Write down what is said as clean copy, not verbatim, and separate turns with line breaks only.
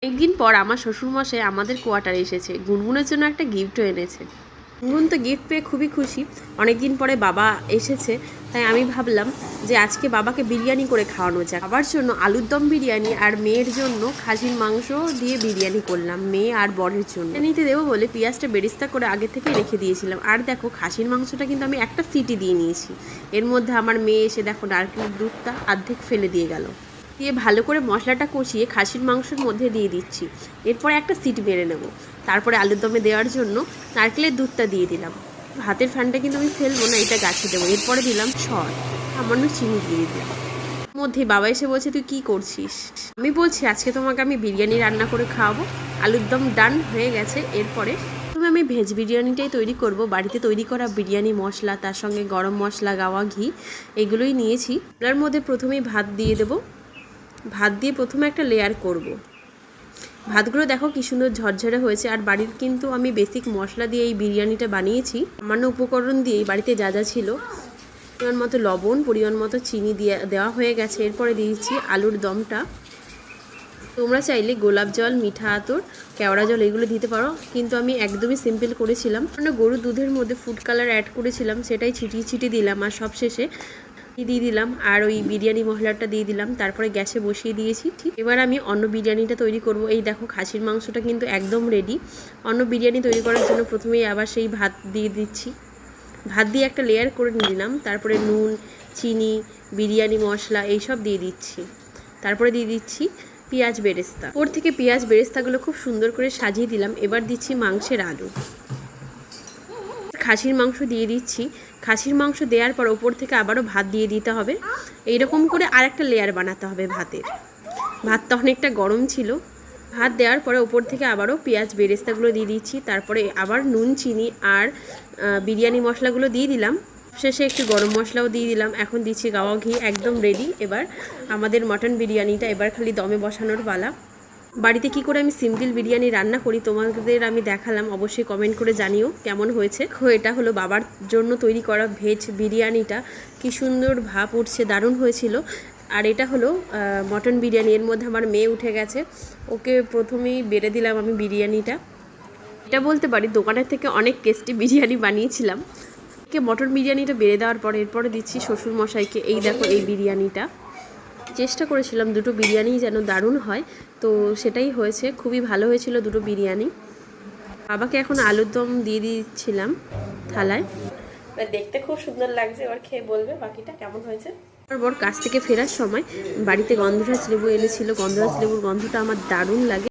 একদিন পর আমার শ্বশুরমশাই আমাদের কোয়ার্টারে এসেছে। গুনগুনের জন্য একটা গিফটও এনেছে। গুনগুন তো গিফট পেয়ে খুবই খুশি। অনেকদিন পরে বাবা এসেছে, তাই আমি ভাবলাম যে আজকে বাবাকে বিরিয়ানি করে খাওয়ানো যাক। বাবার জন্য আলুর দম বিরিয়ানি আর মেয়ের জন্য খাসির মাংস দিয়ে বিরিয়ানি করলাম, মেয়ে আর বরের জন্য। নিতে দেবো বলে পেঁয়াজটা বেরেস্তা করে আগে থেকে রেখে দিয়েছিলাম। আর দেখো খাসির মাংসটা কিন্তু আমি একটা সিটি দিয়ে নিয়েছি। এর মধ্যে আমার মেয়ে এসে দেখো নারকেলের দুধটা অর্ধেক ফেলে দিয়ে গেল। দিয়ে ভালো করে মশলাটা কষিয়ে খাসির মাংসের মধ্যে দিয়ে দিচ্ছি। এরপরে একটা সিটি মেরে নেব। তারপরে আলুর দমে দেওয়ার জন্য নারকেলের দুধটা দিয়ে দিলাম। ভাতের ফ্যানটা কিন্তু আমি ফেলবো না, এটা গাছে দেবো। এরপরে দিলাম সর, সামান্য চিনি দিয়ে দিলাম। মধ্যে বাবা এসে বলছে তুই কী করছিস। আমি বলছি আজকে তোমাকে আমি বিরিয়ানি রান্না করে খাওয়াবো। আলুর দম ডান হয়ে গেছে। এরপরে আমি ভেজ বিরিয়ানিটাই তৈরি করব। বাড়িতে তৈরি করা বিরিয়ানি মশলা, তার সঙ্গে গরম মশলা, গাওয়া ঘি, এগুলোই নিয়েছি। তার মধ্যে প্রথমেই ভাত দিয়ে দেবো। ভাত দিয়ে প্রথমে একটা লেয়ার করব। ভাতগুলো দেখো কি সুন্দর ঝরঝরে হয়েছে। আর বাড়ির কিন্তু আমি বেসিক মশলা দিয়ে এই বিরিয়ানিটা বানিয়েছি। সামান্য উপকরণ দিয়েই বাড়িতে যা যা ছিল, পরিমাণ মতো লবণ, পরিমাণ মতো চিনি দেওয়া হয়ে গেছে। এরপরে দিয়েছি আলুর দমটা। তোমরা চাইলে গোলাপ জল, মিঠা আতর, কেওড়া জল এগুলো দিতে পারো, কিন্তু আমি একদমই সিম্পল করেছিলাম। গরুর দুধের মধ্যে ফুড কালার অ্যাড করেছিলাম, সেটাই ছিটিয়ে ছিটিয়ে দিলাম। আর সব শেষে দিয়ে দিলাম আর ওই বিরিয়ানি মশলাটা দিয়ে দিলাম। তারপরে গ্যাসে বসিয়ে দিয়েছি। ঠিক এবার আমি অন্য বিরিয়ানিটা তৈরি করব। এই দেখো খাসির মাংসটা কিন্তু একদম রেডি। অন্য বিরিয়ানি তৈরি করার জন্য প্রথমেই আবার সেই ভাত দিয়ে দিচ্ছি। ভাত দিয়ে একটা লেয়ার করে নিলাম। তারপরে নুন, চিনি, বিরিয়ানি মশলা এইসব দিয়ে দিচ্ছি। তারপরে দিয়ে দিচ্ছি পেঁয়াজ বেরেস্তা। ওর থেকে পেঁয়াজ বেরেস্তাগুলো খুব সুন্দর করে সাজিয়ে দিলাম। এবার দিচ্ছি মাংসের আলু, খাসির মাংস দিয়ে দিচ্ছি। খাসির মাংস দেওয়ার পর ওপর থেকে আবারও ভাত দিয়ে দিতে হবে। এইরকম করে আর একটা লেয়ার বানাতে হবে ভাতের। ভাতটা অনেকটা গরম ছিল। ভাত দেওয়ার পরে ওপর থেকে আবারও পেঁয়াজ বেরেস্তাগুলো দিয়ে দিচ্ছি। তারপরে আবার নুন, চিনি আর বিরিয়ানি মশলাগুলো দিয়ে দিলাম। শেষে একটু গরম মশলাও দিয়ে দিলাম। এখন দিচ্ছি গাওয়া ঘি। একদম রেডি এবার আমাদের মটন বিরিয়ানিটা। এবার খালি দমে বসানোর পালা। বাড়িতে কি করে আমি সিম্পল বিরিয়ানি রান্না করি তোমাদের আমি দেখালাম। অবশ্যই কমেন্ট করে জানিও কেমন হয়েছে। এটা হলো বাবার জন্য তৈরি করা ভেজ বিরিয়ানিটা। কি সুন্দর ভাপ উঠছে, দারুণ হয়েছিল। আর এটা হলো মটন বিরিয়ানি। এর মধ্যে আমার মেয়ে উঠে গেছে, ওকে প্রথমেই বেড়ে দিলাম আমি বিরিয়ানিটা। এটা বলতে পারি দোকানের থেকে অনেক টেস্টি বিরিয়ানি বানিয়েছিলাম। মটন বিরিয়ানিটা বেড়ে দেওয়ার পরে এরপরে দিচ্ছি শ্বশুরমশাইকে। এই দেখো এই বিরিয়ানিটা। চেষ্টা করেছিলাম দুটো বিরিয়ানি যেন দারুণ হয়, তো সেটাই হয়েছে। খুবই ভালো হয়েছিল দুটো বিরিয়ানি। বাবাকে এখন আলুর দম দিয়ে দিচ্ছিলাম থালায়। দেখতে খুব সুন্দর লাগছে। এবার খেয়ে বলবে বাকিটা কেমন হয়েছে। তারপর কাছ থেকে ফেরার সময় বাড়িতে গন্ধরাজ লেবু এনেছিল। গন্ধরাজ লেবুর গন্ধটা আমার দারুণ লাগে।